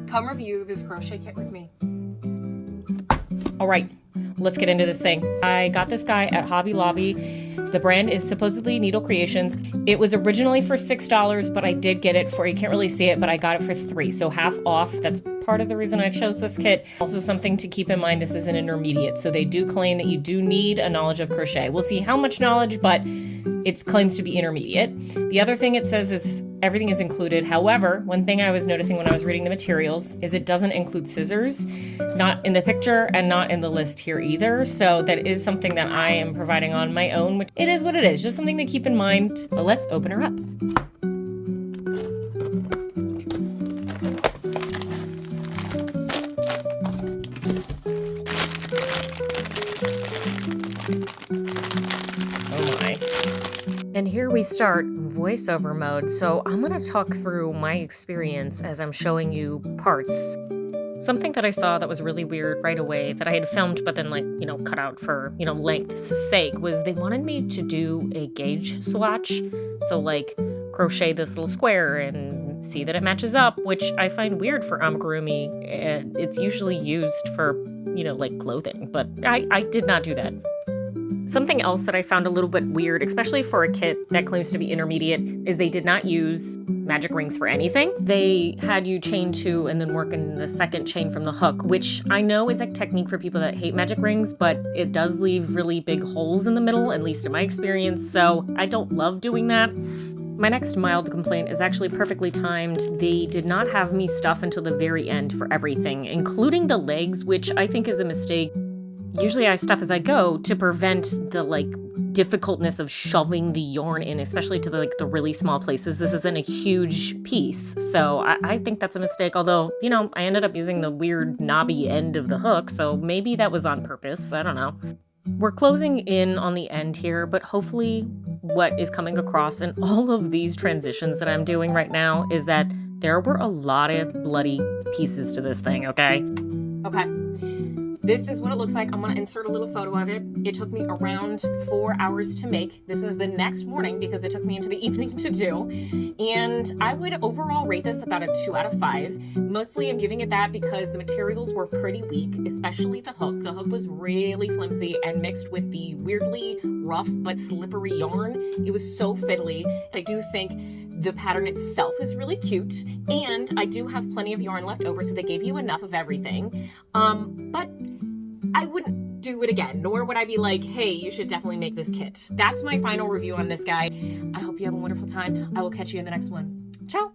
Come review this crochet kit with me. All right, let's get into this thing. I got this guy at Hobby Lobby. The brand is supposedly Needle Creations. It was originally for $6, but I did get it for, you can't really see it, but I got it for $3, so half off. That's part of the reason I chose this kit. Also something to keep in mind, this is an intermediate, so they do claim that you do need a knowledge of crochet. We'll see how much knowledge, but it claims to be intermediate. The other thing it says is everything is included. However, one thing I was noticing when I was reading the materials is it doesn't include scissors, not in the picture and not in the list here either. So that is something that I am providing on my own, which it is what it is, just something to keep in mind. But let's open her up. Oh my. And here we start voiceover mode. So I'm going to talk through my experience as I'm showing you parts. Something that I saw that was really weird right away that I had filmed but then cut out for, length's sake was they wanted me to do a gauge swatch. So crochet this little square and see that it matches up, which I find weird for amigurumi. It's usually used for, clothing, but I did not do that. Something else that I found a little bit weird, especially for a kit that claims to be intermediate, is they did not use magic rings for anything. They had you chain 2 and then work in the second chain from the hook, which I know is a technique for people that hate magic rings, but it does leave really big holes in the middle, at least in my experience, so I don't love doing that. My next mild complaint is actually perfectly timed. They did not have me stuff until the very end for everything, including the legs, which I think is a mistake. Usually I stuff as I go to prevent the difficultness of shoving the yarn in, especially to the really small places. This isn't a huge piece, so I think that's a mistake. Although, I ended up using the weird knobby end of the hook, so maybe that was on purpose. I don't know. We're closing in on the end here, but hopefully what is coming across in all of these transitions that I'm doing right now is that there were a lot of bloody pieces to this thing, okay? Okay. This is what it looks like. I'm going to insert a little photo of it. It took me around 4 hours to make. This is the next morning because it took me into the evening to do. And I would overall rate this about a 2 out of 5. Mostly I'm giving it that because the materials were pretty weak, especially the hook. The hook was really flimsy and mixed with the weirdly rough but slippery yarn. It was so fiddly. I do think the pattern itself is really cute, and I do have plenty of yarn left over, so they gave you enough of everything. But I wouldn't do it again, nor would I be like, hey, you should definitely make this kit. That's my final review on this guy. I hope you have a wonderful time. I will catch you in the next one. Ciao.